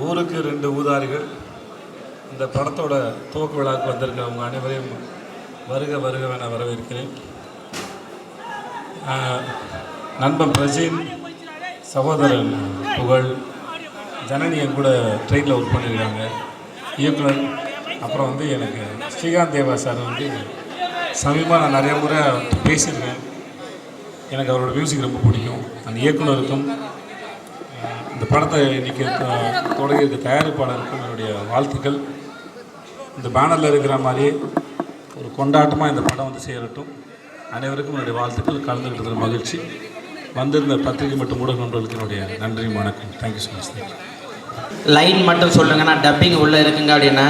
ஊருக்கு 2 ஊதாரிகள் இந்த படத்தோட துவக்க விழாவுக்கு வந்திருக்கிறவங்க அனைவரையும் வருக வருகவென வரவேற்கிறேன். நண்பன் பிரஜின், சகோதரன் புகழ், ஜனனி என் கூட ட்ரெயினில் ஒர்க் பண்ணியிருக்காங்க, இயக்குனர். அப்புறம் எனக்கு ஸ்ரீகாந்த் தேவா சார் சமீபமாக நான் நிறைய முறை பேசியிருக்கேன். எனக்கு அவரோட மியூசிக் ரொம்ப பிடிக்கும். அந்த இயக்குனருக்கும் இந்த படத்தை இன்றைக்கி தொடங்கியிருக்க தயாரிப்பாளருக்கும் என்னுடைய வாழ்த்துக்கள். இந்த பேனரில் இருக்கிற மாதிரியே ஒரு கொண்டாட்டமாக இந்த படம் சேரட்டும். அனைவருக்கும் என்னுடைய வாழ்த்துக்கள். கலந்துக்கிட்டதில் மகிழ்ச்சி. வந்திருந்த பத்திரிகை மற்றும் ஊடக நண்பர்களுக்கு என்னுடைய நன்றி, வணக்கம். Thank you so much. லைன் மட்டும் சொல்லுங்கன்னா டப்பிங் உள்ளே இருக்குங்க அப்படின்னா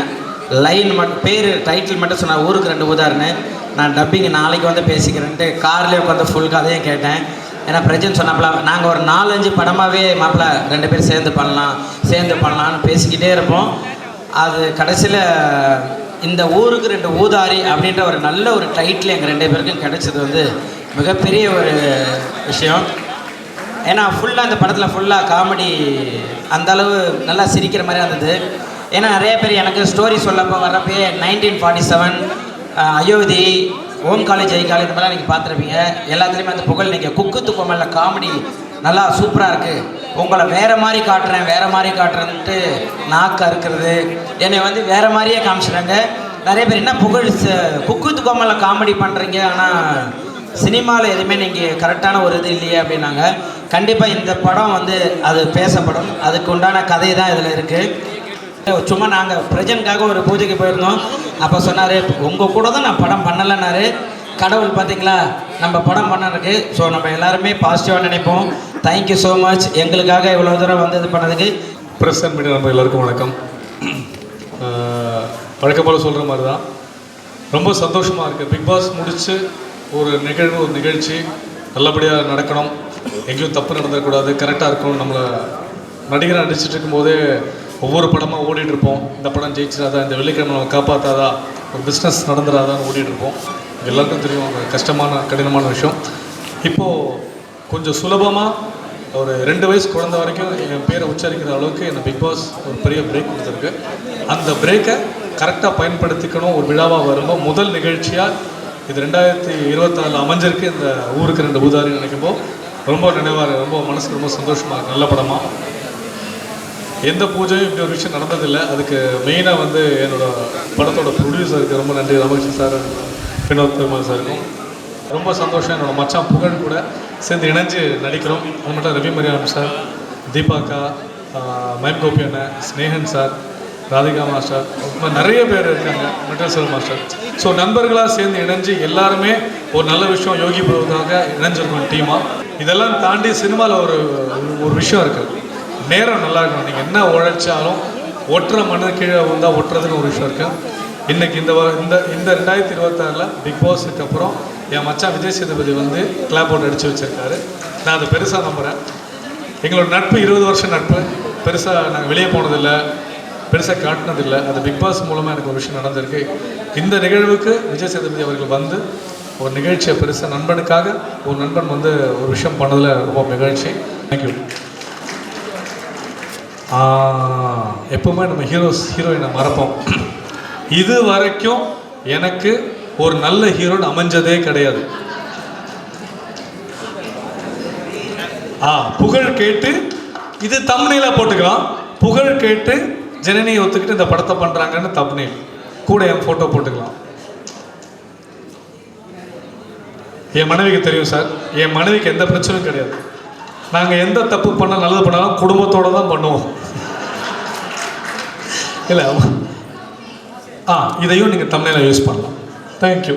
லைன் மட்டும் பேர் டைட்டில் மட்டும் சொன்னால் ஊருக்கு 2 ஊதாருன்னு. நான் டப்பிங் நாளைக்கு பேசிக்கிறேன்ட்டு கார்லேயே உட்காந்து ஃபுல் கதையும் கேட்டேன். ஏன்னா பிரஜன் சொன்னாப்புல நாங்கள் ஒரு 4-5 படமாகவே மாப்பிள்ள 2 பேர் சேர்ந்து பண்ணலான்னு பேசிக்கிட்டே இருப்போம். அது கடைசியில் இந்த ஊருக்கு 2 ஊதாரி அப்படின்ற ஒரு நல்ல ஒரு டைட்டில் எங்கள் 2 பேருக்கும் கிடைச்சது மிகப்பெரிய ஒரு விஷயம். ஏன்னா ஃபுல்லாக அந்த படத்தில் ஃபுல்லாக காமெடி, அந்தளவு நல்லா சிரிக்கிற மாதிரி இருந்தது. ஏன்னா நிறைய பேர் எனக்கு ஸ்டோரி சொல்லப்போ வர்றப்பே 1947, அயோத்தி, ஓம் காலேஜ், ஜெய் காலேஜ் இந்த மாதிரிலாம் நீங்கள் பார்த்துருப்பீங்க. எல்லாத்துலேயுமே அந்த புகழ் நீங்கள் குக்கு கோமலில் காமெடி நல்லா சூப்பராக இருக்குது, உங்களை வேறு மாதிரி காட்டுறேன்ட்டு நாக்கு அறுக்கிறது, என்னை வேறு மாதிரியே காமிச்சிடுறாங்க. நிறைய பேர் என்ன புகழ் குக்கு கோமலில் காமெடி பண்ணுறீங்க, ஆனால் சினிமாவில் எதுவுமே நீங்கள் கரெக்டான ஒரு இது இல்லையே அப்படின்னாங்க. கண்டிப்பாக இந்த படம் அது பேசப்படும். அதுக்கு உண்டான கதை தான் இதில் இருக்குது. சும்மா நாங்கள் பிரஜனுக்காக ஒரு பூஜைக்கு போயிருந்தோம். அப்போ சொன்னார், உங்கள் கூட தான் நான் படம் பண்ணலைன்னாரு. கடவுள் பார்த்தீங்களா நம்ம படம் பண்ணிருக்கு. ஸோ நம்ம எல்லாருமே பாசிட்டிவாக நினைப்போம். தேங்க்யூ ஸோ மச் எங்களுக்காக இவ்வளோ தூரம் இது பண்ணதுக்கு. ப்ரெஸ் அண்ட் மீடியா நம்ம எல்லாருக்கும் வணக்கம். வழக்கம் போல் சொல்கிற மாதிரி தான் ரொம்ப சந்தோஷமாக இருக்குது. பிக் பாஸ் முடித்து ஒரு நிகழ்ச்சி நல்லபடியாக நடக்கணும், எங்கேயும் தப்பு நடந்துடக்கூடாது, கரெக்டாக இருக்கணும். நம்மளை நடிகராக நடிச்சிட்டு இருக்கும்போதே ஒவ்வொரு படமாக ஓடிட்டுருப்போம். இந்த படம் ஜெயிச்சிடாதா, இந்த வெள்ளிக்கிழமை நம்ம காப்பாற்றாதா, ஒரு பிஸ்னஸ் நடந்துடாதான்னு ஓடிட்டுருப்போம். எல்லாருக்கும் தெரியும் அந்த கஷ்டமான கடினமான விஷயம். இப்போது கொஞ்சம் சுலபமாக ஒரு 2 வயசு குழந்த வரைக்கும் என் பேரை உச்சரிக்கிற அளவுக்கு எனக்கு பிக் பாஸ் ஒரு பெரிய பிரேக் கொடுத்துருக்கு. அந்த பிரேக்கை கரெக்டாக பயன்படுத்திக்கணும். ஒரு விழாவாக வரும்போது முதல் நிகழ்ச்சியாக இது 2024 அமைஞ்சிருக்கு. இந்த ஊருக்கு 2 ஊதாரின்னு நினைக்கும்போது ரொம்ப நினைவாக, ரொம்ப மனசுக்கு ரொம்ப சந்தோஷமாக இருக்குது. நல்ல படமாக எந்த பூஜையும் இப்படி ஒரு விஷயம் நடந்ததில்லை. அதுக்கு மெயினாக என்னோடய படத்தோட ப்ரொடியூசருக்கு ரொம்ப நன்றி, ரமேஷ் சார், வினோத் பெருமாள் சாருக்கும் ரொம்ப சந்தோஷம். என்னோடய மச்சான் புகழ் கூட சேர்ந்து இணைஞ்சு நடிக்கிறோம். அது மட்டும் ரவி மரியான் சார், தீபாக்கா, மைம் கோபி அண்ணன், ஸ்னேகன் சார், ராதிகா மாஸ்டர், நிறைய பேர் இருக்காங்க, மெட்டல் சார் மாஸ்டர். ஸோ நண்பர்களாக சேர்ந்து இணைஞ்சு எல்லாருமே ஒரு நல்ல விஷயம் யோகி ப்ரோவுக்காக இணைஞ்சிருக்கோம் டீமாக. இதெல்லாம் தாண்டி சினிமாவில் ஒரு விஷயம் இருக்குது, நேரம் நல்லா இருக்கணும். நீங்கள் என்ன உழைச்சாலும் ஒட்டுற மண்ணு கீழே வந்தால் ஒட்டுறதுன்னு ஒரு விஷயம் இருக்குது. இன்றைக்கி இந்த 2026 பிக் பாஸுக்கு அப்புறம் என் மச்சான் விஜய் சேதுபதி கிளாப் போட்டு அடித்து வச்சுருக்காரு. நான் அதை பெருசாக நம்புகிறேன். எங்களோட நட்பு 20 வருஷம் நட்பு. பெருசாக நாங்கள் வெளியே போனதில்லை, பெருசாக காட்டினதில்லை. அது பிக் பாஸ் மூலமாக எனக்கு ஒரு விஷயம் நடந்திருக்கு. இந்த நிகழ்வுக்கு விஜய் சேதுபதி அவர்கள் ஒரு நிகழ்ச்சியை பெருசாக நண்பனுக்காக ஒரு நண்பன் ஒரு விஷயம் பண்ணதில் ரொம்ப மகிழ்ச்சி. தேங்க்யூ. எப்பவுமே நம்ம ஹீரோயினை மறப்போம். இது வரைக்கும் எனக்கு ஒரு நல்ல ஹீரோயின் அமைஞ்சதே கிடையாது. புகழ் கேட்டு இது தம்ப்நெயிலா போட்டுக்கலாம். புகழ் கேட்டு ஜனனியை ஒத்துக்கிட்டு இந்த படத்தை பண்ணுறாங்கன்னு தம்ப்நெயில் கூட என் ஃபோட்டோ போட்டுக்கலாம். என் மனைவிக்கு தெரியும் சார், என் மனைவிக்கு எந்த பிரச்சனையும் கிடையாது. நாங்கள் எந்த தப்பு பண்ணால் நல்லது பண்ணாலும் குடும்பத்தோடு தான் பண்ணுவோம். இல்லை இதையும் நீங்கள் தம்ப்நெயிலா யூஸ் பண்ணலாம். தேங்க்யூ.